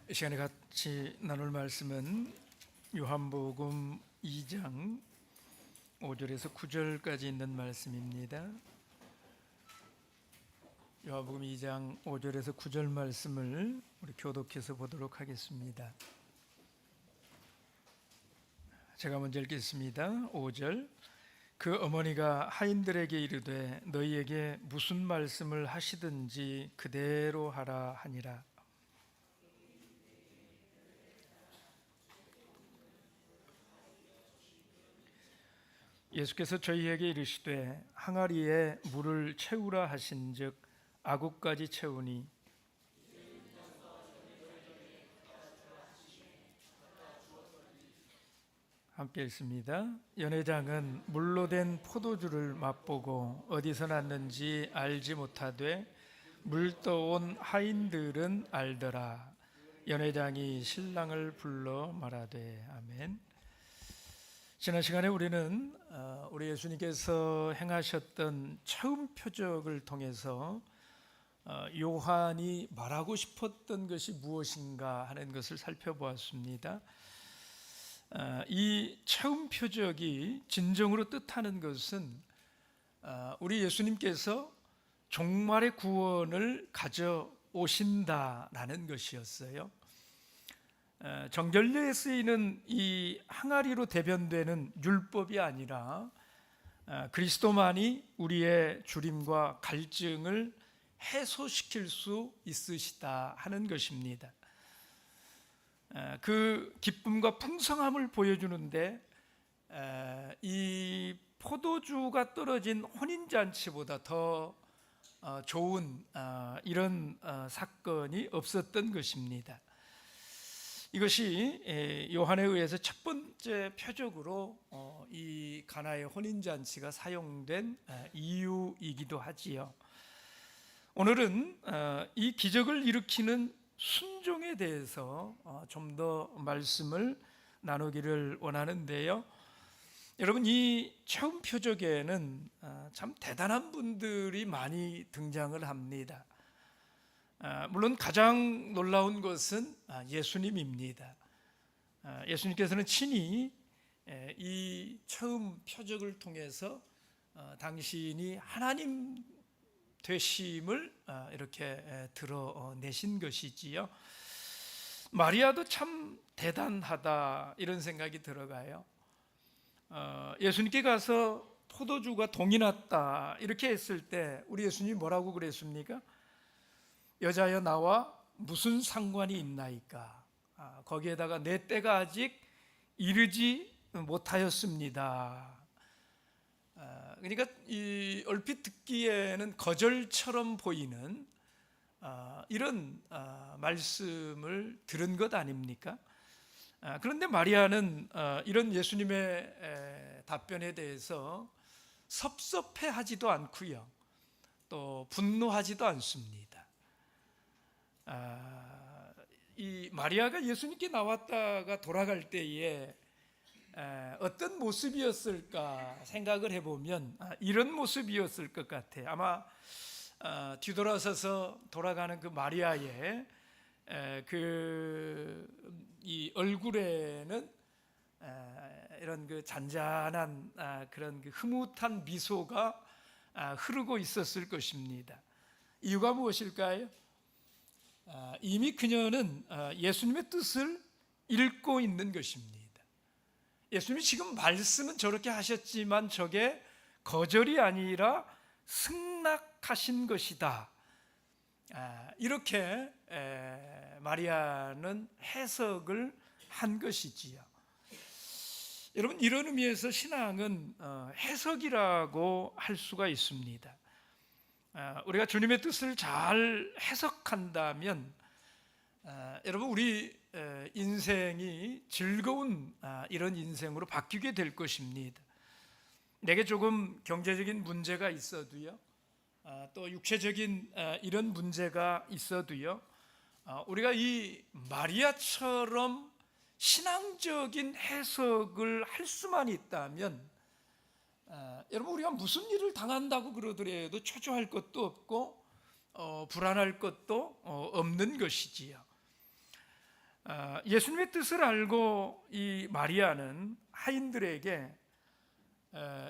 이 시간에 같이 나눌 말씀은 요한복음 2장 5절에서 9절까지 있는 말씀입니다. 요한복음 2장 5절에서 9절 말씀을 우리 교독해서 보도록 하겠습니다. 제가 먼저 읽겠습니다. 5절. 그 어머니가 하인들에게 이르되 너희에게 무슨 말씀을 하시든지 그대로 하라 하니라. 예수께서 저희에게 이르시되 항아리에 물을 채우라 하신즉 아구까지 채우니 함께 읽습니다. 연회장은 물로 된 포도주를 맛보고 어디서 났는지 알지 못하되 물 떠온 하인들은 알더라. 연회장이 신랑을 불러 말하되 아멘. 지난 시간에 우리는 우리 예수님께서 행하셨던 처음 표적을 통해서 요한이 말하고 싶었던 것이 무엇인가 하는 것을 살펴보았습니다. 이 처음 표적이 진정으로 뜻하는 것은 우리 예수님께서 종말의 구원을 가져오신다라는 것이었어요. 정결례에 쓰이는 이 항아리로 대변되는 율법이 아니라 그리스도만이 우리의 주림과 갈증을 해소시킬 수 있으시다 하는 것입니다. 그 기쁨과 풍성함을 보여주는데 이 포도주가 떨어진 혼인잔치보다 더 좋은 이런 사건이 없었던 것입니다. 이것이 요한에 의해서 첫 번째 표적으로 이 가나의 혼인잔치가 사용된 이유이기도 하지요. 오늘은 이 기적을 일으키는 순종에 대해서 좀 더 말씀을 나누기를 원하는데요. 여러분, 이 처음 표적에는 참 대단한 분들이 많이 등장을 합니다. 물론 가장 놀라운 것은 예수님입니다. 예수님께서는 친히 이 처음 표적을 통해서 당신이 하나님 되심을 이렇게 드러내신 것이지요. 마리아도 참 대단하다 이런 생각이 들어가요. 예수님께 가서 포도주가 동이 났다 이렇게 했을 때 우리 예수님이 뭐라고 그랬습니까? 여자여 나와 무슨 상관이 있나이까? 거기에다가 내 때가 아직 이르지 못하였습니다. 그러니까 이 얼핏 듣기에는 거절처럼 보이는 이런 말씀을 들은 것 아닙니까? 그런데 마리아는 이런 예수님의 답변에 대해서 섭섭해하지도 않고요, 또 분노하지도 않습니다. 이 마리아가 예수님께 나왔다가 돌아갈 때에 어떤 모습이었을까 생각을 해보면 이런 모습이었을 것 같아요. 아마 뒤돌아서서 돌아가는 그 마리아의 이 얼굴에는 이런 그 잔잔한 그런 그 흐뭇한 미소가 흐르고 있었을 것입니다. 이유가 무엇일까요? 이미 그녀는 예수님의 뜻을 읽고 있는 것입니다. 예수님이 지금 말씀은 저렇게 하셨지만 저게 거절이 아니라 승낙하신 것이다. 이렇게 마리아는 해석을 한 것이지요. 여러분, 이런 의미에서 신앙은 해석이라고 할 수가 있습니다. 우리가 주님의 뜻을 잘 해석한다면 여러분 우리 인생이 즐거운 이런 인생으로 바뀌게 될 것입니다. 내게 조금 경제적인 문제가 있어도요, 또 육체적인 이런 문제가 있어도요, 우리가 이 마리아처럼 신앙적인 해석을 할 수만 있다면 여러분 우리가 무슨 일을 당한다고 그러더라도 초조할 것도 없고 불안할 것도 없는 것이지요. 예수님의 뜻을 알고 이 마리아는 하인들에게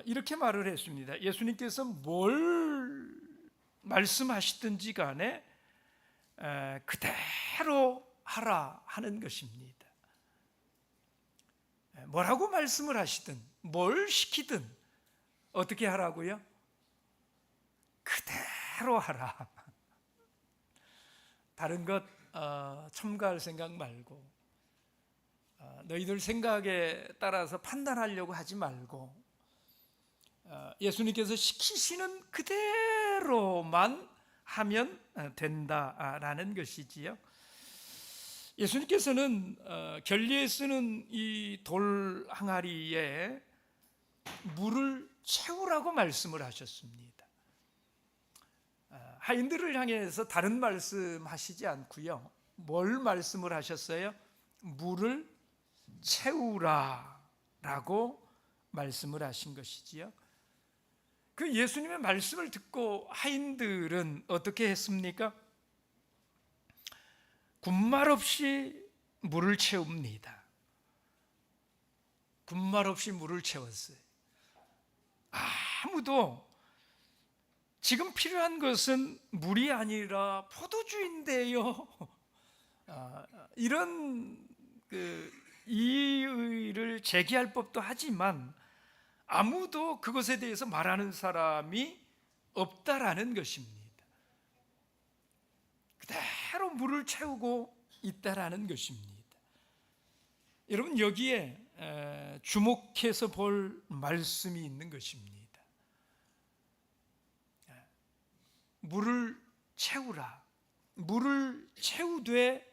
이렇게 말을 했습니다. 예수님께서 뭘 말씀하시든지 간에 그대로 하라 하는 것입니다. 뭐라고 말씀을 하시든 뭘 시키든 어떻게 하라고요? 그대로 하라. 다른 것 첨가할 생각 말고, 너희들 생각에 따라서 판단하려고 하지 말고, 예수님께서 시키시는 그대로만 하면 된다라는 것이지요. 예수님께서는 결리에 쓰는 이 돌 항아리에 물을 채우라고 말씀을 하셨습니다. 하인들을 향해서 다른 말씀하시지 않고요, 뭘 말씀을 하셨어요? 물을 채우라라고 말씀을 하신 것이지요. 그 예수님의 말씀을 듣고 하인들은 어떻게 했습니까? 군말 없이 물을 채웁니다. 군말 없이 물을 채웠어요. 아무도 지금 필요한 것은 물이 아니라 포도주인데요, 이런 이의를 제기할 법도 하지만 아무도 그것에 대해서 말하는 사람이 없다라는 것입니다. 그대로 물을 채우고 있다라는 것입니다. 여러분 여기에 주목해서 볼 말씀이 있는 것입니다. 물을 채우라. 물을 채우되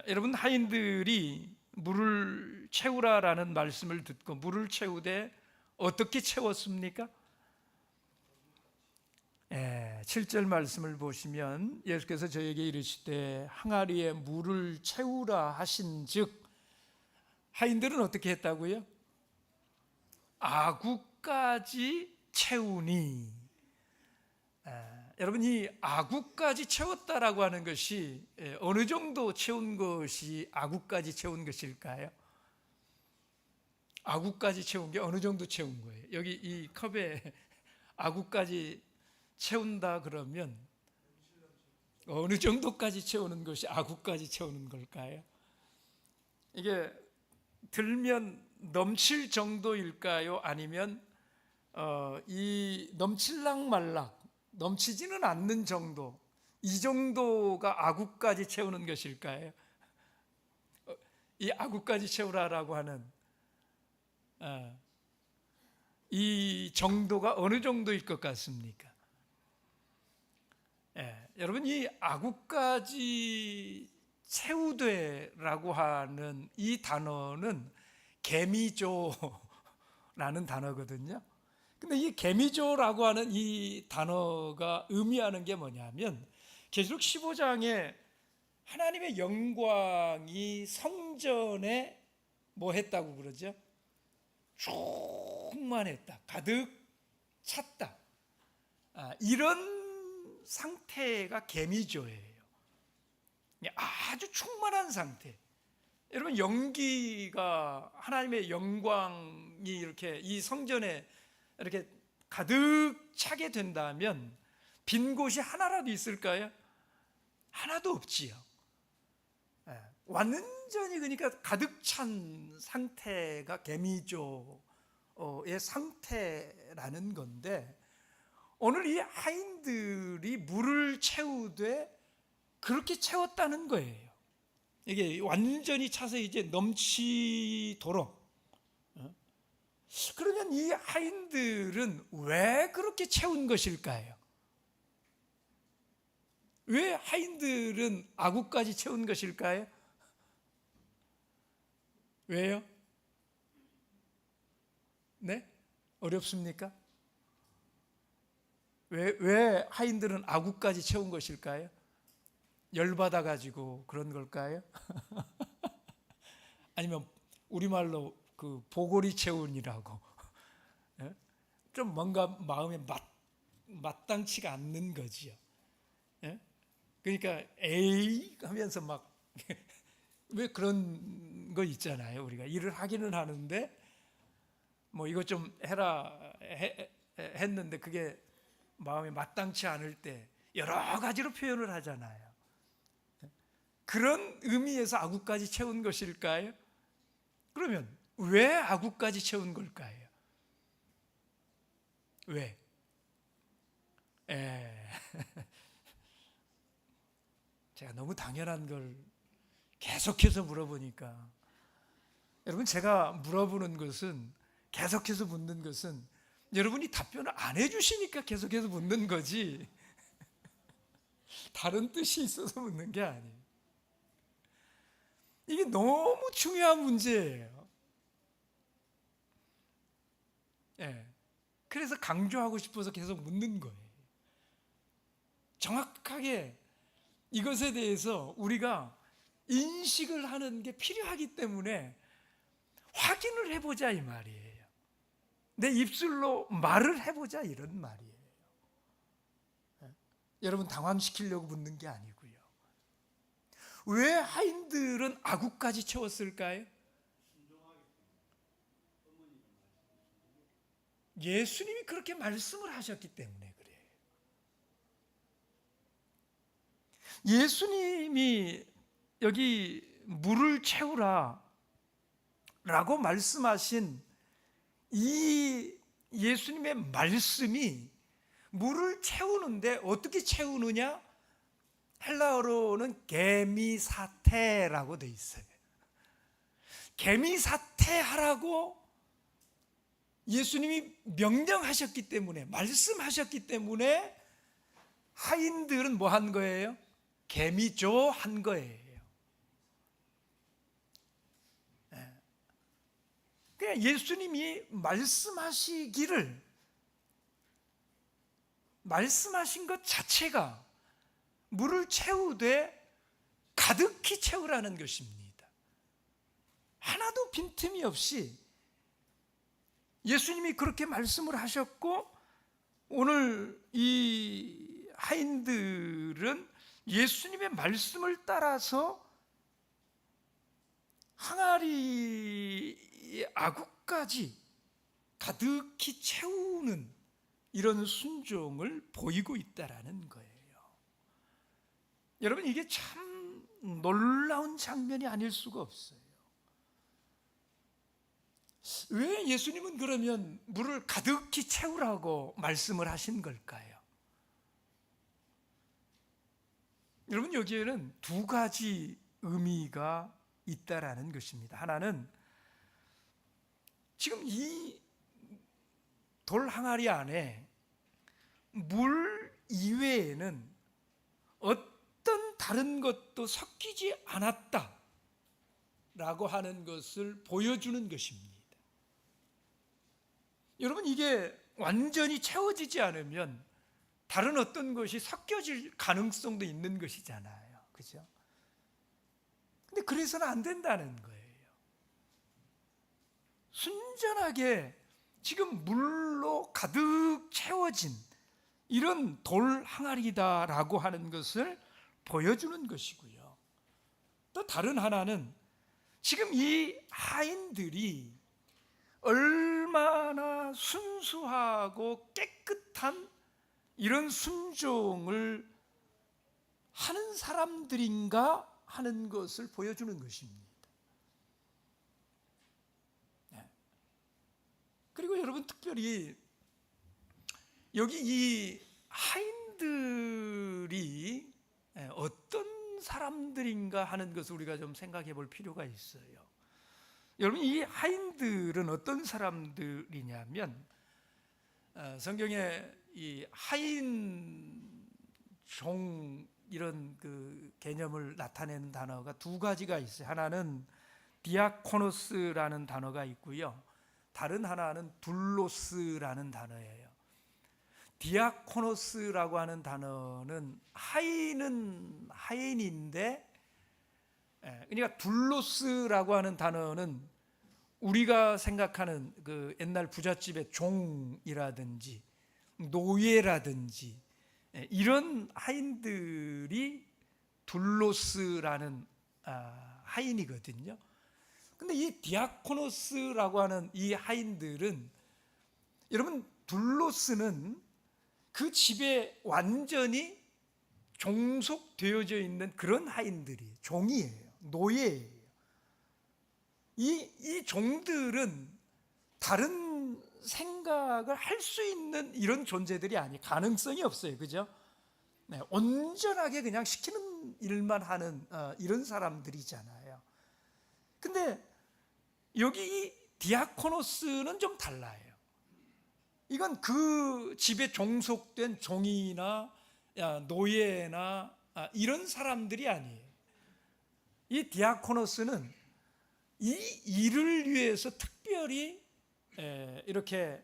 여러분 하인들이 물을 채우라라는 말씀을 듣고 물을 채우되 어떻게 채웠습니까? 7절 말씀을 보시면 예수께서 저에게 이르시되 항아리에 물을 채우라 하신즉 하인들은 어떻게 했다고요? 아구까지 채우니. 여러분 이 아구까지 채웠다라고 하는 것이 어느 정도 채운 것이 아구까지 채운 것일까요? 아구까지 채운 게 어느 정도 채운 거예요? 여기 이 컵에 아구까지 채운다 그러면 어느 정도까지 채우는 것이 아구까지 채우는 걸까요? 이게 들면 넘칠 정도일까요? 아니면 이 넘칠락 말락 넘치지는 않는 정도, 이 정도가 아구까지 채우는 것일까요? 이 아구까지 채우라라고 하는 이 정도가 어느 정도일 것 같습니까? 여러분 이 아구까지 채우되라고 하는 이 단어는 개미조라는 단어거든요. 근데 이 개미조라고 하는 이 단어가 의미하는 게 뭐냐면 계시록 15장에 하나님의 영광이 성전에 뭐 했다고 그러죠? 충만했다, 가득 찼다, 이런 상태가 개미조예요. 아주 충만한 상태. 여러분 연기가 하나님의 영광이 이렇게 이 성전에 이렇게 가득 차게 된다면 빈 곳이 하나라도 있을까요? 하나도 없지요. 완전히 그러니까 가득 찬 상태가 개미조의 상태라는 건데 오늘 이 하인들이 물을 채우되 그렇게 채웠다는 거예요. 이게 완전히 차서 이제 넘치도록. 그러면 이 하인들은 왜 그렇게 채운 것일까요? 왜 하인들은 아구까지 채운 것일까요? 왜요? 네? 어렵습니까? 왜 하인들은 아구까지 채운 것일까요? 열받아 가지고 그런 걸까요? 아니면 우리말로 그 보골이 채운이라고 예? 좀 뭔가 마음에 마땅치가 않는 거지요. 예? 그러니까 에이 하면서 막 왜 그런 거 있잖아요. 우리가 일을 하기는 하는데 뭐 이것 좀 해라 했는데 그게 마음에 마땅치 않을 때 여러 가지로 표현을 하잖아요. 그런 의미에서 아구까지 채운 것일까요? 그러면 왜 아구까지 채운 걸까요? 왜? 에, 제가 너무 당연한 걸 계속해서 물어보니까 여러분, 제가 물어보는 것은, 계속해서 묻는 것은 여러분이 답변을 안 해주시니까 계속해서 묻는 거지 다른 뜻이 있어서 묻는 게 아니에요. 이게 너무 중요한 문제예요. 예. 그래서 강조하고 싶어서 계속 묻는 거예요. 정확하게 이것에 대해서 우리가 인식을 하는 게 필요하기 때문에 확인을 해보자 이 말이에요. 내 입술로 말을 해보자 이런 말이에요. 여러분 당황시키려고 묻는 게 아니고요. 왜 하인들은 아구까지 채웠을까요? 예수님이 그렇게 말씀을 하셨기 때문에 그래요. 예수님이 여기 물을 채우라 라고 말씀하신 이 예수님의 말씀이 물을 채우는데 어떻게 채우느냐? 헬라어로는 개미사태라고 돼 있어요. 개미사태하라고 예수님이 명령하셨기 때문에, 말씀하셨기 때문에 하인들은 뭐 한 거예요? 개미조 한 거예요. 그냥 예수님이 말씀하신 것 자체가 물을 채우되 가득히 채우라는 것입니다. 하나도 빈틈이 없이 예수님이 그렇게 말씀을 하셨고, 오늘 이 하인들은 예수님의 말씀을 따라서 항아리 아구까지 가득히 채우는 이런 순종을 보이고 있다라는 거예요. 여러분, 이게 참 놀라운 장면이 아닐 수가 없어요. 왜 예수님은 그러면 물을 가득히 채우라고 말씀을 하신 걸까요? 여러분, 여기에는 두 가지 의미가 있다라는 것입니다. 하나는 지금 이 돌 항아리 안에 물 이외에는 어떤 다른 것도 섞이지 않았다라고 하는 것을 보여주는 것입니다. 여러분, 이게 완전히 채워지지 않으면 다른 어떤 것이 섞여질 가능성도 있는 것이잖아요. 그죠? 근데 그래서는 안 된다는 거예요. 순전하게 지금 물로 가득 채워진 이런 돌 항아리다라고 하는 것을 보여주는 것이고요. 또 다른 하나는 지금 이 하인들이 얼마나 순수하고 깨끗한 이런 순종을 하는 사람들인가 하는 것을 보여주는 것입니다. 그리고 여러분, 특별히 여기 이 하인들이 어떤 사람들인가 하는 것을 우리가 좀 생각해 볼 필요가 있어요. 여러분, 이 하인들은 어떤 사람들이냐면, 성경에 이 하인 이런 그 개념을 나타내는 단어가 두 가지가 있어요. 하나는 디아코노스라는 단어가 있고요. 다른 하나는 둘로스라는 단어예요. 디아코노스라고 하는 단어는 하인은 하인인데, 그러니까 둘로스라고 하는 단어는 우리가 생각하는 그 옛날 부잣집의 종이라든지 노예라든지 이런 하인들이 둘로스라는 하인이거든요. 근데 이 디아코노스라고 하는 이 하인들은, 여러분, 둘로스는 그 집에 완전히 종속되어져 있는 그런 하인들이 종이에요. 노예예요. 이 종들은 다른 생각을 할 수 있는 이런 존재들이 아니에요. 가능성이 없어요. 그죠? 네, 온전하게 그냥 시키는 일만 하는 이런 사람들이잖아요. 근데 여기 이 디아코노스는 좀 달라요. 이건 그 집에 종속된 종이나 노예나 이런 사람들이 아니에요. 이 디아코노스는 이 일을 위해서 특별히 이렇게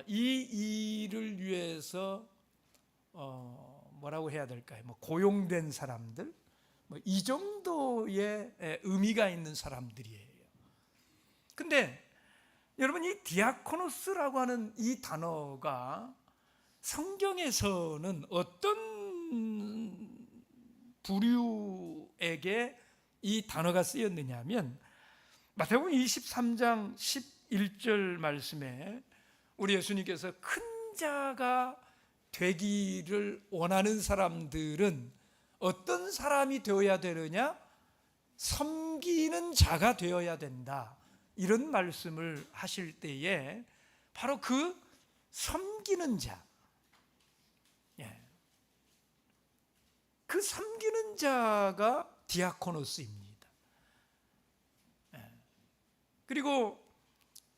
이 일을 위해서 뭐라고 해야 될까요? 뭐 고용된 사람들, 뭐 이 정도의 의미가 있는 사람들이에요. 근데 여러분, 이 디아코노스라고 하는 이 단어가 성경에서는 어떤 부류에게 이 단어가 쓰였느냐 하면, 마태복음 23장 11절 말씀에 우리 예수님께서 큰 자가 되기를 원하는 사람들은 어떤 사람이 되어야 되느냐? 섬기는 자가 되어야 된다, 이런 말씀을 하실 때에 바로 그 섬기는 자, 그 섬기는 자가 디아코노스입니다. 그리고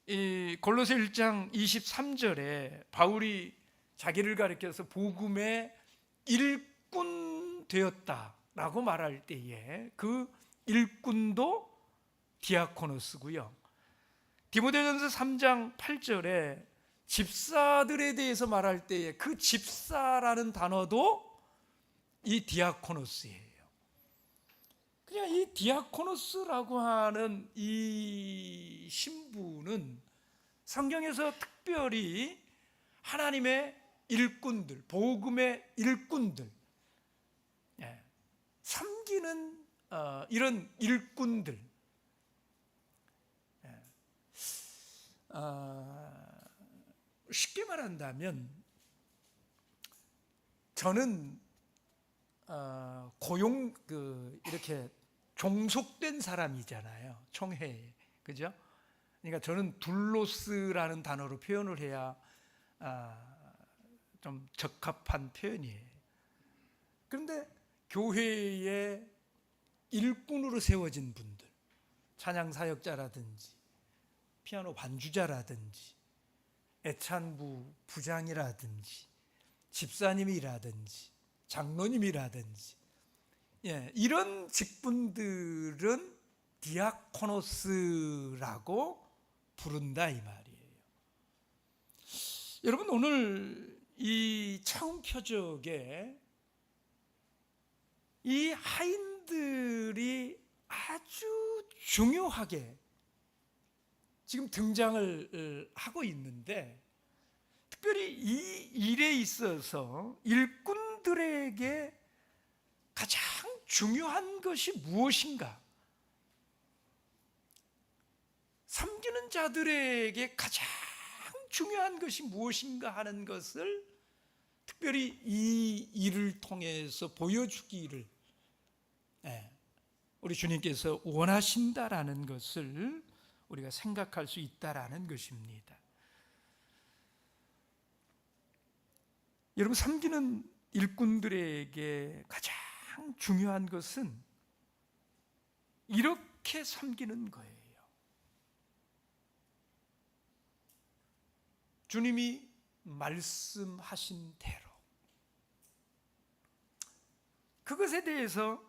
이 골로새 1장 23절에 바울이 자기를 가리켜서 복음의 일꾼 되었다라고 말할 때에 그 일꾼도 디아코노스고요. 디모데전서 3장 8절에 집사들에 대해서 말할 때에 그 집사라는 단어도 이 디아코노스예요. 그냥 이 디아코노스라고 하는 이 신분은 성경에서 특별히 하나님의 일꾼들, 복음의 일꾼들, 섬기는 이런 일꾼들, 쉽게 말한다면 저는 고용 이렇게 종속된 사람이잖아요. 총회에. 그죠? 그러니까 저는 둘로스라는 단어로 표현을 해야 좀 적합한 표현이에요. 그런데 교회에 일꾼으로 세워진 분들, 찬양 사역자라든지 피아노 반주자라든지 애찬부 부장이라든지 집사님이라든지 장로님이라든지, 이런 직분들은 디아코노스라고 부른다, 이 말이에요. 여러분, 오늘 이 처음 표적에 이 하인들이 아주 중요하게 지금 등장을 하고 있는데, 특별히 이 일에 있어서 일꾼들에게 가장 중요한 것이 무엇인가? 섬기는 자들에게 가장 중요한 것이 무엇인가 하는 것을 특별히 이 일을 통해서 보여주기를 우리 주님께서 원하신다라는 것을 우리가 생각할 수 있다라는 것입니다. 여러분, 섬기는 일꾼들에게 가장 중요한 것은 이렇게 섬기는 거예요. 주님이 말씀하신 대로 그것에 대해서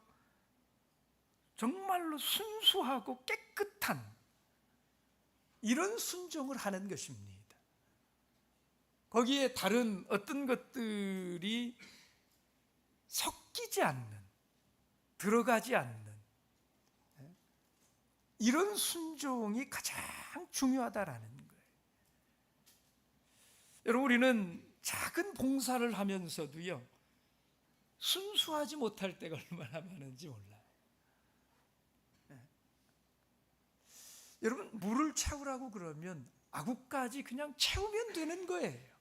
정말로 순수하고 깨끗한 이런 순종을 하는 것입니다. 거기에 다른 어떤 것들이 섞이지 않는, 들어가지 않는 이런 순종이 가장 중요하다라는 거예요. 여러분, 우리는 작은 봉사를 하면서도요, 순수하지 못할 때가 얼마나 많은지 몰라요. 여러분, 물을 채우라고 그러면 아구까지 그냥 채우면 되는 거예요.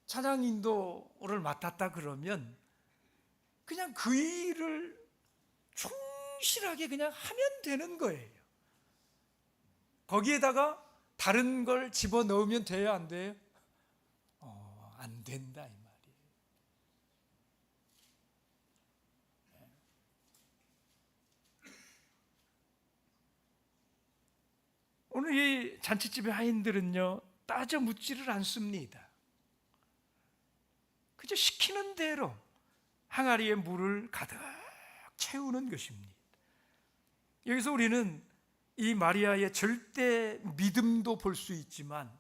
찬양 인도를 맡았다 그러면 그냥 그 일을 충실하게 그냥 하면 되는 거예요. 거기에다가 다른 걸 집어넣으면 돼요, 안 돼요? 안 된다 이 말이에요. 오늘 이 잔치집의 하인들은요, 따져 묻지를 않습니다. 그저 시키는 대로 항아리에 물을 가득 채우는 것입니다. 여기서 우리는 이 마리아의 절대 믿음도 볼 수 있지만,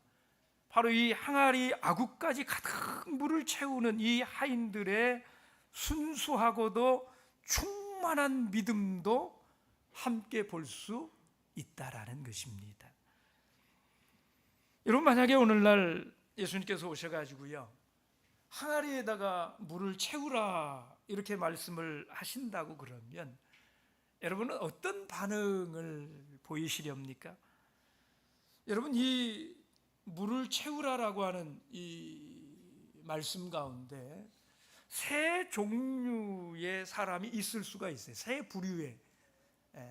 바로 이 항아리 아구까지 가득 물을 채우는 이 하인들의 순수하고도 충만한 믿음도 함께 볼 수 있다라는 것입니다. 여러분, 만약에 오늘날 예수님께서 오셔가지고요, 항아리에다가 물을 채우라 이렇게 말씀을 하신다고 그러면 여러분은 어떤 반응을 보이시렵니까? 여러분, 이 물을 채우라라고 하는 이 말씀 가운데 세 종류의 사람이 있을 수가 있어요. 세 부류의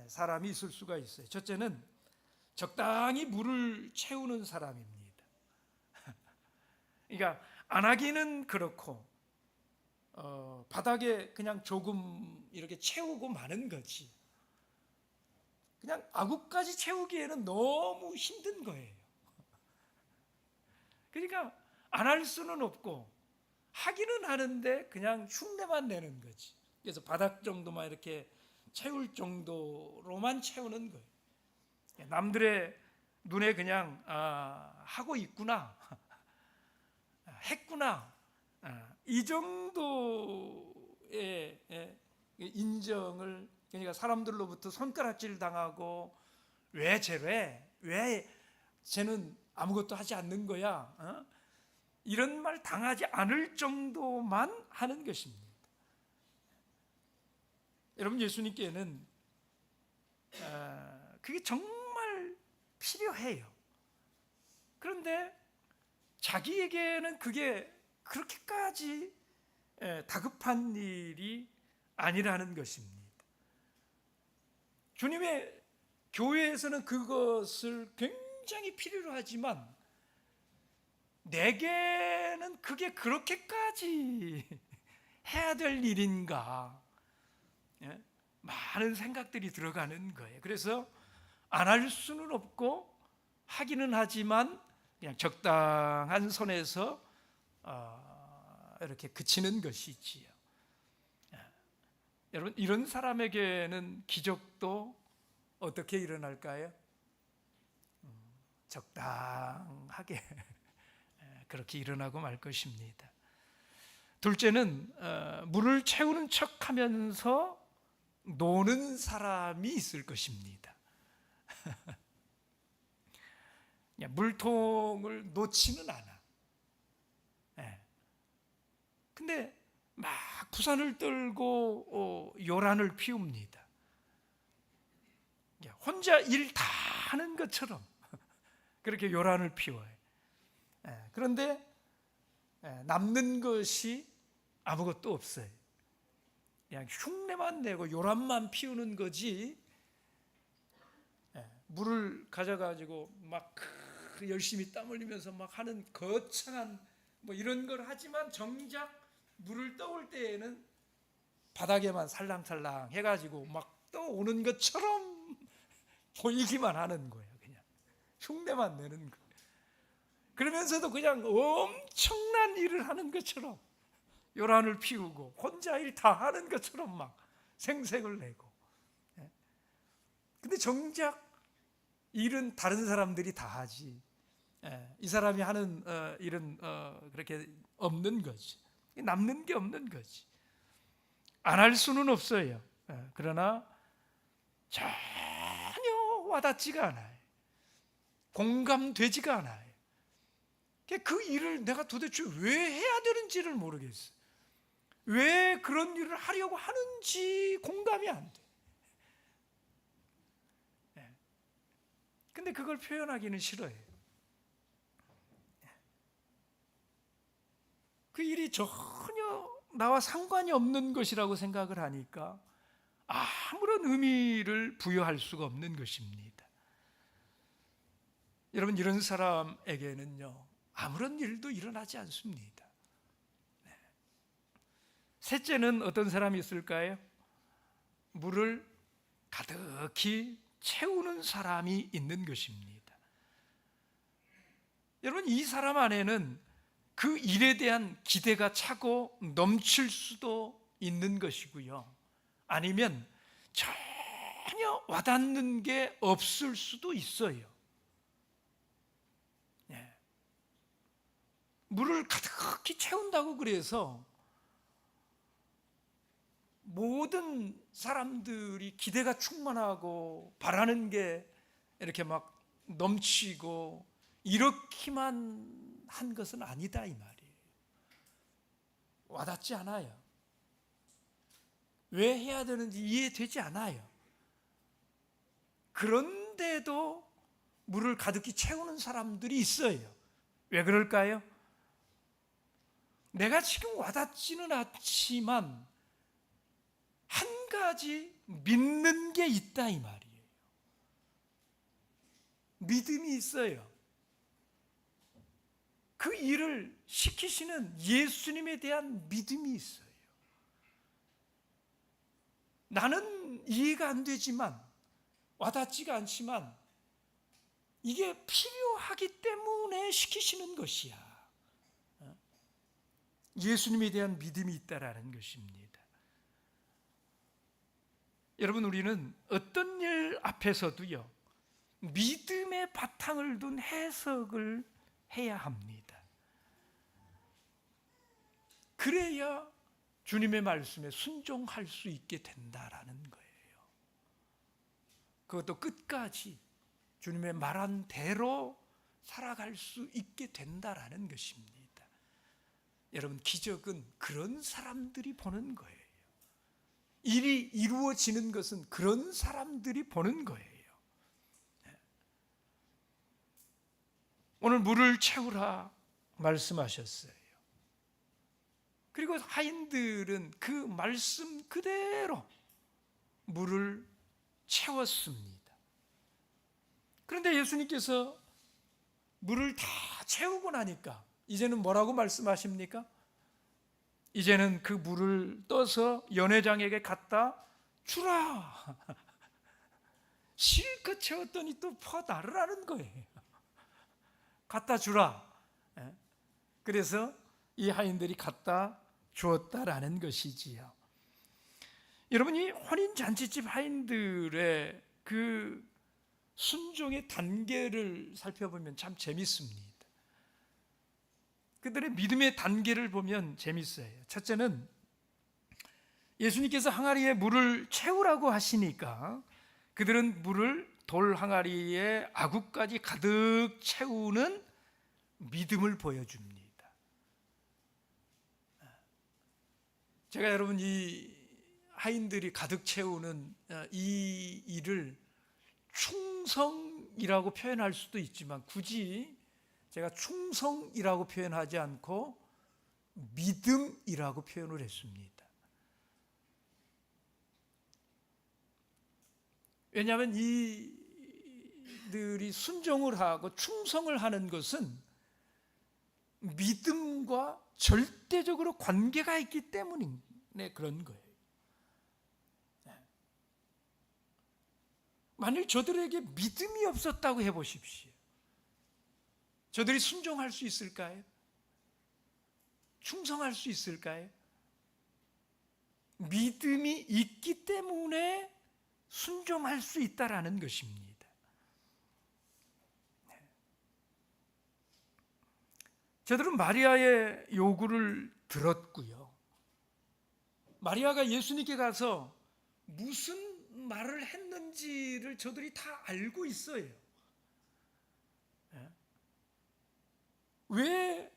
사람이 있을 수가 있어요. 첫째는 적당히 물을 채우는 사람입니다. 그러니까 안 하기는 그렇고 바닥에 그냥 조금 이렇게 채우고 마는 거지, 그냥 아구까지 채우기에는 너무 힘든 거예요. 그러니까 안 할 수는 없고 하기는 하는데 그냥 흉내만 내는 거지. 그래서 바닥 정도만 이렇게 채울 정도로만 채우는 거예요. 남들의 눈에 그냥 하고 있구나, 했구나, 이 정도의 인정을, 그러니까 사람들로부터 손가락질 당하고 왜 쟤는 아무것도 하지 않는 거야, 이런 말 당하지 않을 정도만 하는 것입니다. 여러분, 예수님께는 그게 정말 필요해요. 그런데 자기에게는 그게 그렇게까지 다급한 일이 아니라는 것입니다. 주님의 교회에서는 그것을 굉장히 필요로 하지만 내게는 그게 그렇게까지 해야 될 일인가, 많은 생각들이 들어가는 거예요. 그래서 안 할 수는 없고 하기는 하지만 그냥 적당한 선에서 이렇게 그치는 것이지요. 여러분, 이런 사람에게는 기적도 어떻게 일어날까요? 적당하게 그렇게 일어나고 말 것입니다. 둘째는 물을 채우는 척하면서 노는 사람이 있을 것입니다. 물통을 놓지는 않아. 근데 막 부산을 떨고 요란을 피웁니다. 혼자 일 다 하는 것처럼 그렇게 요란을 피워요. 그런데 남는 것이 아무것도 없어요. 그냥 흉내만 내고 요란만 피우는 거지, 물을 가져가지고 막 열심히 땀 흘리면서 막 하는 거창한 뭐 이런 걸 하지만 정작 물을 떠올 때에는 바닥에만 살랑살랑 해가지고 막 떠오는 것처럼 보이기만 하는 거예요. 그냥 흉내만 내는 거예요. 그러면서도 그냥 엄청난 일을 하는 것처럼 요란을 피우고 혼자 일 다 하는 것처럼 막 생색을 내고. 근데 정작 일은 다른 사람들이 다 하지. 이 사람이 하는 일은 그렇게 없는 거지. 남는 게 없는 거지. 안 할 수는 없어요. 그러나 전혀 와닿지가 않아요. 공감되지가 않아요. 그 일을 내가 도대체 왜 해야 되는지를 모르겠어요. 왜 그런 일을 하려고 하는지 공감이 안 돼. 근데 그걸 표현하기는 싫어해요. 그 일이 전혀 나와 상관이 없는 것이라고 생각을 하니까 아무런 의미를 부여할 수가 없는 것입니다. 여러분, 이런 사람에게는요, 아무런 일도 일어나지 않습니다. 셋째는 어떤 사람이 있을까요? 물을 가득히 채우는 사람이 있는 것입니다. 여러분, 이 사람 안에는 그 일에 대한 기대가 차고 넘칠 수도 있는 것이고요. 아니면 전혀 와닿는 게 없을 수도 있어요. 물을 가득히 채운다고 그래서 모든 사람들이 기대가 충만하고 바라는 게 이렇게 막 넘치고 이렇게만 한 것은 아니다, 이 말이에요. 와닿지 않아요. 왜 해야 되는지 이해되지 않아요. 그런데도 물을 가득히 채우는 사람들이 있어요. 왜 그럴까요? 내가 지금 와닿지는 않지만 한 가지 믿는 게 있다, 이 말이에요. 믿음이 있어요. 그 일을 시키시는 예수님에 대한 믿음이 있어요. 나는 이해가 안 되지만, 와닿지가 않지만 이게 필요하기 때문에 시키시는 것이야. 예수님에 대한 믿음이 있다라는 것입니다. 여러분, 우리는 어떤 일 앞에서도요, 믿음의 바탕을 둔 해석을 해야 합니다. 그래야 주님의 말씀에 순종할 수 있게 된다라는 거예요. 그것도 끝까지 주님의 말한 대로 살아갈 수 있게 된다라는 것입니다. 여러분, 기적은 그런 사람들이 보는 거예요. 일이 이루어지는 것은 그런 사람들이 보는 거예요. 오늘 물을 채우라 말씀하셨어요. 그리고 하인들은 그 말씀 그대로 물을 채웠습니다. 그런데 예수님께서 물을 다 채우고 나니까 이제는 뭐라고 말씀하십니까? 이제는 그 물을 떠서 연회장에게 갖다 주라. 실컷 채웠더니 또 퍼나르라는 거예요. 갖다 주라. 그래서 이 하인들이 갖다 주었다라는 것이지요. 여러분이 혼인잔치집 하인들의 그 순종의 단계를 살펴보면 참 재밌습니다. 그들의 믿음의 단계를 보면 재밌어요. 첫째는 예수님께서 항아리에 물을 채우라고 하시니까 그들은 물을 돌 항아리에 아구까지 가득 채우는 믿음을 보여줍니다. 제가 여러분 이 하인들이 가득 채우는 이 일을 충성이라고 표현할 수도 있지만 굳이 제가 충성이라고 표현하지 않고 믿음이라고 표현을 했습니다. 왜냐하면 이들이 순종을 하고 충성을 하는 것은 믿음과 절대적으로 관계가 있기 때문에 그런 거예요. 만일 저들에게 믿음이 없었다고 해보십시오. 저들이 순종할 수 있을까요? 충성할 수 있을까요? 믿음이 있기 때문에 순종할 수 있다라는 것입니다. 저들은 마리아의 요구를 들었고요. 마리아가 예수님께 가서 무슨 말을 했는지를 저들이 다 알고 있어요. 왜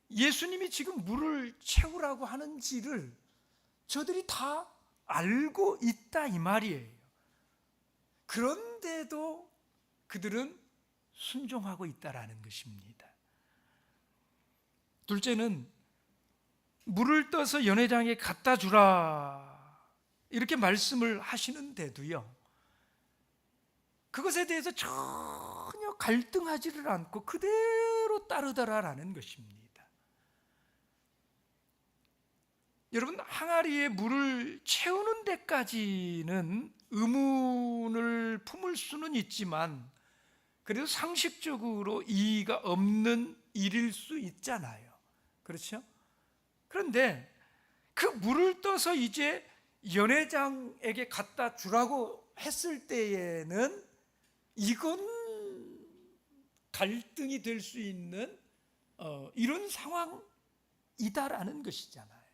예수님이 지금 물을 채우라고 하는지를 저들이 다 알고 있다 이 말이에요. 그런데도 그들은 순종하고 있다라는 것입니다. 둘째는 물을 떠서 연회장에 갖다 주라 이렇게 말씀을 하시는데도요, 그것에 대해서 전혀 갈등하지를 않고 그대로 따르더라라는 것입니다. 여러분, 항아리에 물을 채우는 데까지는 의문을 품을 수는 있지만 그래도 상식적으로 이의가 없는 일일 수 있잖아요. 그렇죠? 그런데 그 물을 떠서 이제 연회장에게 갖다 주라고 했을 때에는 이건 갈등이 될 수 있는 이런 상황이다라는 것이잖아요.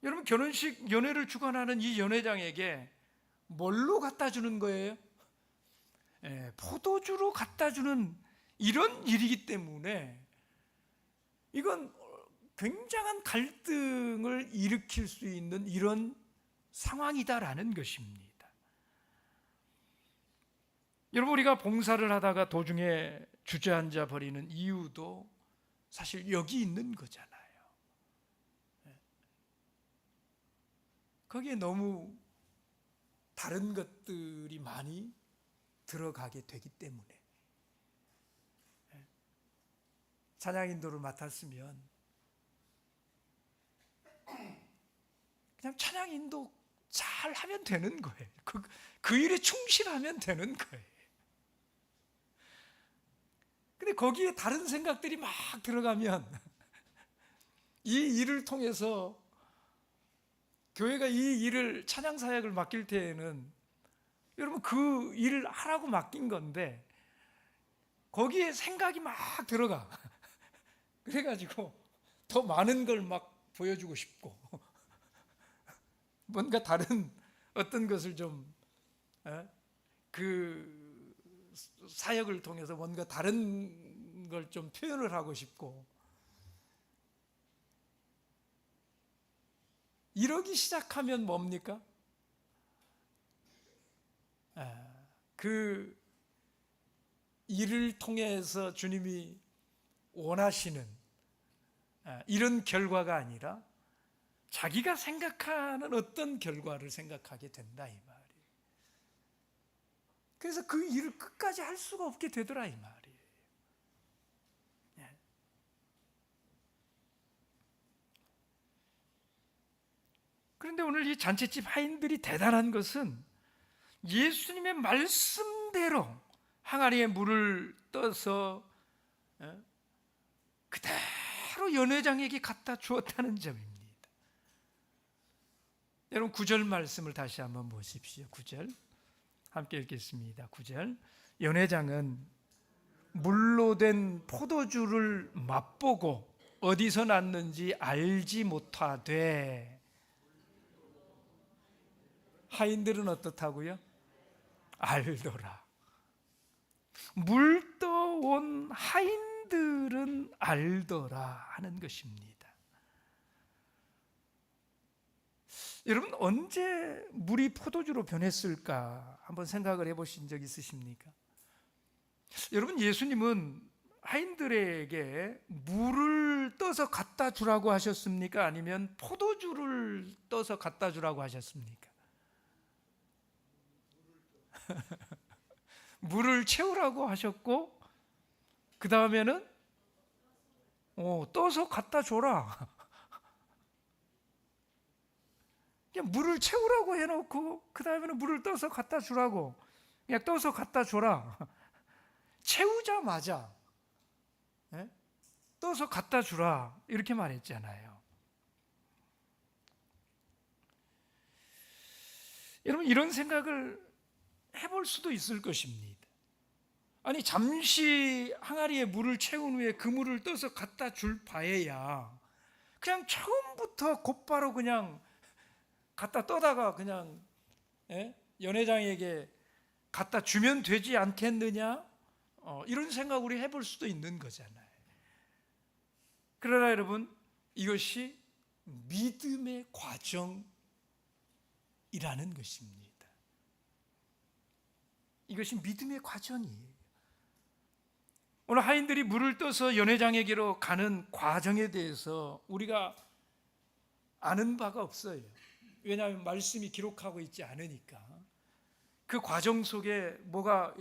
여러분, 결혼식 연회를 주관하는 이 연회장에게 뭘로 갖다 주는 거예요? 포도주로 갖다 주는 이런 일이기 때문에 이건 굉장한 갈등을 일으킬 수 있는 이런 상황이다라는 것입니다. 여러분, 우리가 봉사를 하다가 도중에 주저앉아 버리는 이유도 사실 여기 있는 거잖아요. 거기에 너무 다른 것들이 많이 들어가게 되기 때문에. 찬양 인도를 맡았으면 그냥 찬양 인도 잘 하면 되는 거예요. 그 일에 충실하면 되는 거예요. 근데 거기에 다른 생각들이 막 들어가면 이 일을 통해서 교회가 이 일을, 찬양 사역을 맡길 때에는 여러분 그 일을 하라고 맡긴 건데 거기에 생각이 막 들어가. 그래가지고 더 많은 걸 막 보여주고 싶고 뭔가 다른 어떤 것을 좀 그 사역을 통해서 뭔가 다른 걸 좀 표현을 하고 싶고 이러기 시작하면 뭡니까? 그 일을 통해서 주님이 원하시는 이런 결과가 아니라 자기가 생각하는 어떤 결과를 생각하게 된다 이 말이에요. 그래서 그 일을 끝까지 할 수가 없게 되더라 이 말이에요. 그런데 오늘 이 잔치집 하인들이 대단한 것은 예수님의 말씀대로 항아리에 물을 떠서 그대로 연회장에게 갖다 주었다는 점입니다. 여러분 9절 말씀을 다시 한번 보십시오. 9절 함께 읽겠습니다. 9절 연회장은 물로 된 포도주를 맛보고 어디서 났는지 알지 못하되 하인들은 어떻다고요? 알더라. 물 떠온 하인들은 알더라 하는 것입니다. 여러분 언제 물이 포도주로 변했을까 한번 생각을 해보신 적 있으십니까? 여러분 예수님은 하인들에게 물을 떠서 갖다 주라고 하셨습니까? 아니면 포도주를 떠서 갖다 주라고 하셨습니까? 물을 채우라고 하셨고 그 다음에는 떠서 갖다 줘라. 그냥 물을 채우라고 해놓고 그 다음에는 물을 떠서 갖다 주라고, 그냥 떠서 갖다 줘라. 채우자마자 떠서 갖다 주라 이렇게 말했잖아요. 여러분, 이런 생각을 해볼 수도 있을 것입니다. 아니, 잠시 항아리에 물을 채운 후에 그 물을 떠서 갖다 줄 바에야 그냥 처음부터 곧바로 그냥 갖다 떠다가 그냥 연회장에게 갖다 주면 되지 않겠느냐? 이런 생각 우리 해볼 수도 있는 거잖아요. 그러나 여러분, 이것이 믿음의 과정이라는 것입니다. 이것이 믿음의 과정이에요. 오늘 하인들이 물을 떠서 연회장에게로 가는 과정에 대해서 우리가 아는 바가 없어요. 왜냐하면 말씀이 기록하고 있지 않으니까. 그 과정 속에 뭐가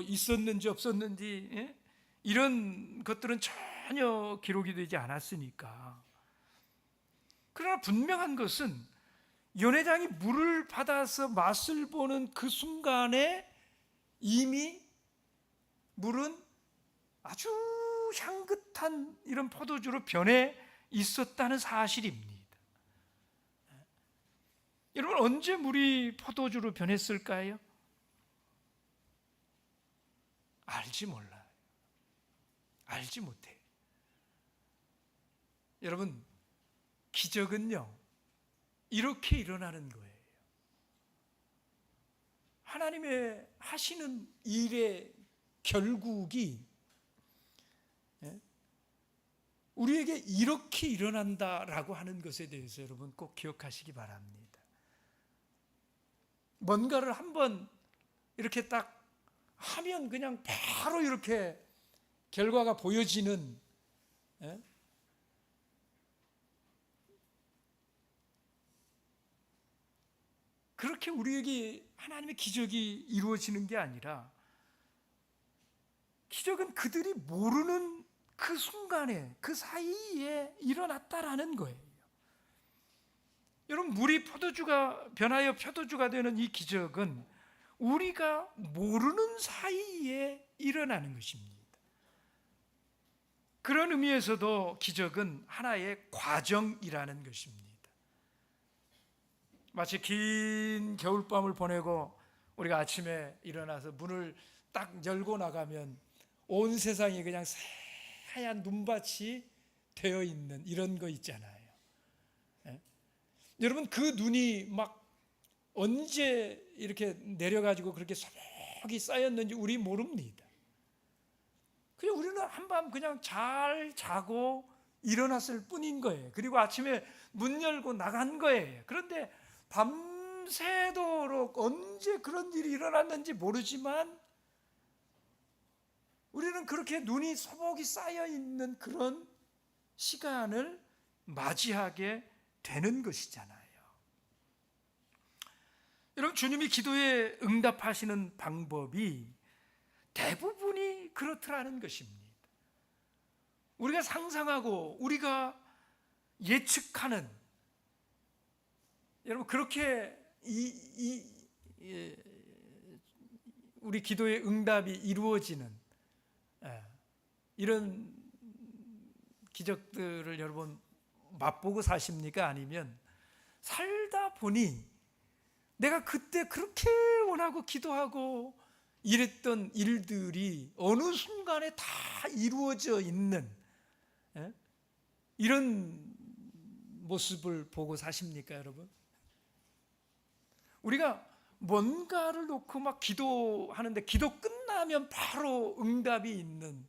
있었는지 없었는지 이런 것들은 전혀 기록이 되지 않았으니까. 그러나 분명한 것은 연회장이 물을 받아서 맛을 보는 그 순간에 이미 물은 아주 향긋한 이런 포도주로 변해 있었다는 사실입니다. 여러분, 언제 물이 포도주로 변했을까요? 알지 몰라요. 알지 못해요. 여러분, 기적은요, 이렇게 일어나는 거예요. 하나님의 하시는 일의 결국이 우리에게 이렇게 일어난다라고 하는 것에 대해서 여러분 꼭 기억하시기 바랍니다. 뭔가를 한번 이렇게 딱 하면 그냥 바로 이렇게 결과가 보여지는 그렇게 우리에게 하나님의 기적이 이루어지는 게 아니라 기적은 그들이 모르는 그 순간에 그 사이에 일어났다라는 거예요. 여러분, 물이 포도주가 변하여 포도주가 되는 이 기적은 우리가 모르는 사이에 일어나는 것입니다. 그런 의미에서도 기적은 하나의 과정이라는 것입니다. 마치 긴 겨울밤을 보내고 우리가 아침에 일어나서 문을 딱 열고 나가면 온 세상이 그냥 하얀 눈밭이 되어 있는 이런 거 있잖아요. 여러분, 그 눈이 막 언제 이렇게 내려가지고 그렇게 소복이 쌓였는지 우리 모릅니다. 그냥 우리는 한밤 그냥 잘 자고 일어났을 뿐인 거예요. 그리고 아침에 문 열고 나간 거예요. 그런데 밤새도록 언제 그런 일이 일어났는지 모르지만 우리는 그렇게 눈이 소복이 쌓여 있는 그런 시간을 맞이하게 되는 것이잖아요. 여러분, 주님이 기도에 응답하시는 방법이 대부분이 그렇더라는 것입니다. 우리가 상상하고 우리가 예측하는, 여러분, 그렇게 우리 기도의 응답이 이루어지는 이런 기적들을 여러분 맛보고 사십니까? 아니면 살다 보니 내가 그때 그렇게 원하고 기도하고 이랬던 일들이 어느 순간에 다 이루어져 있는 이런 모습을 보고 사십니까, 여러분? 우리가 뭔가를 놓고 막 기도하는데 기도 끝나면 바로 응답이 있는,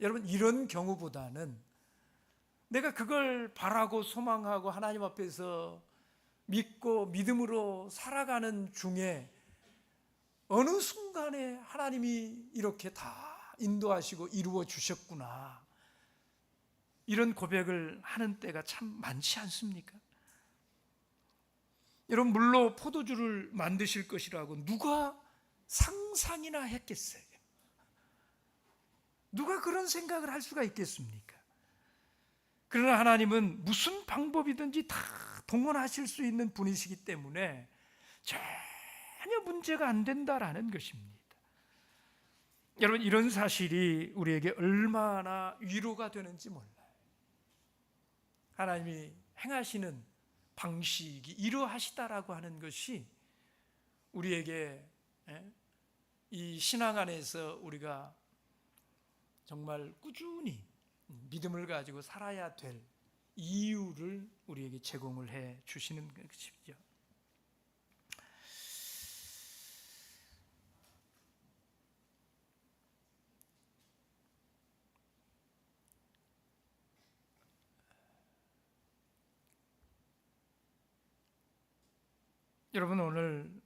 여러분, 이런 경우보다는 내가 그걸 바라고 소망하고 하나님 앞에서 믿고 믿음으로 살아가는 중에 어느 순간에 하나님이 이렇게 다 인도하시고 이루어 주셨구나, 이런 고백을 하는 때가 참 많지 않습니까? 여러분, 물로 포도주를 만드실 것이라고 누가 상상이나 했겠어요? 누가 그런 생각을 할 수가 있겠습니까? 그러나 하나님은 무슨 방법이든지 다 동원하실 수 있는 분이시기 때문에 전혀 문제가 안 된다라는 것입니다. 여러분, 이런 사실이 우리에게 얼마나 위로가 되는지 몰라요. 하나님이 행하시는 방식이 이러하시다라고 하는 것이 우리에게 이 신앙 안에서 우리가 정말 꾸준히 믿음을 가지고 살아야 될 이유를 우리에게 제공을 해 주시는 것이죠. 여러분, 오늘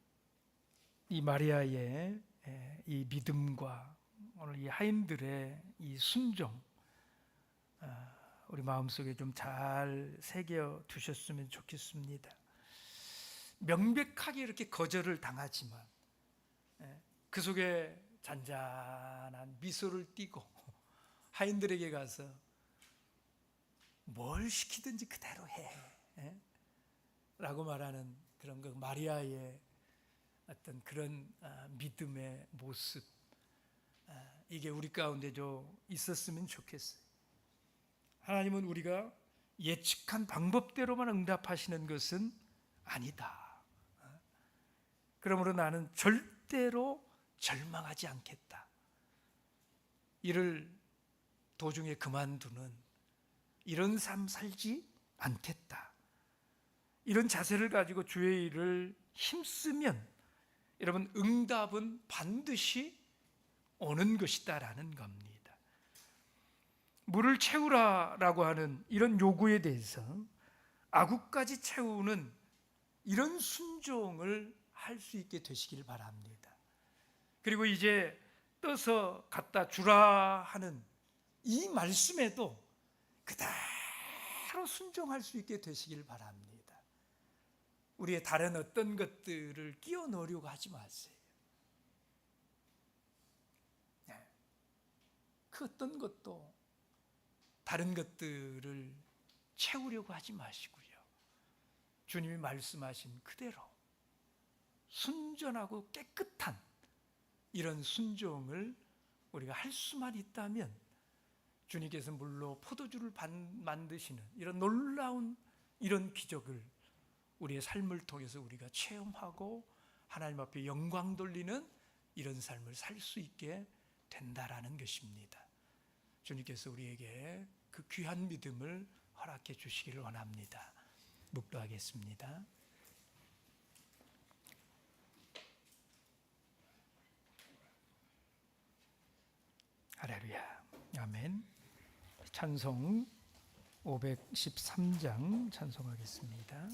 이 마리아의 이 믿음과 오늘 이 하인들의 이 순종, 우리 마음속에 좀 잘 새겨 두셨으면 좋겠습니다. 명백하게 이렇게 거절을 당하지만 그 속에 잔잔한 미소를 띠고 하인들에게 가서 뭘 시키든지 그대로 해 라고 말하는 그런 그 마리아의 어떤 그런 믿음의 모습, 이게 우리 가운데 좀 있었으면 좋겠어요. 하나님은 우리가 예측한 방법대로만 응답하시는 것은 아니다. 그러므로 나는 절대로 절망하지 않겠다. 이를 도중에 그만두는 이런 삶 살지 않겠다. 이런 자세를 가지고 주의 일을 힘쓰면 여러분, 응답은 반드시 오는 것이다라는 겁니다. 물을 채우라라고 하는 이런 요구에 대해서 아구까지 채우는 이런 순종을 할 수 있게 되시길 바랍니다. 그리고 이제 떠서 갖다 주라 하는 이 말씀에도 그대로 순종할 수 있게 되시길 바랍니다. 우리의 다른 어떤 것들을 끼워 넣으려고 하지 마세요. 그 어떤 것도 다른 것들을 채우려고 하지 마시고요. 주님이 말씀하신 그대로 순전하고 깨끗한 이런 순종을 우리가 할 수만 있다면 주님께서 물로 포도주를 만드시는 이런 놀라운 이런 기적을 우리의 삶을 통해서 우리가 체험하고 하나님 앞에 영광 돌리는 이런 삶을 살 수 있게 된다라는 것입니다. 주님께서 우리에게 그 귀한 믿음을 허락해 주시기를 원합니다. 묵도하겠습니다. 할렐루야. 아멘. 찬송 513장 찬송하겠습니다.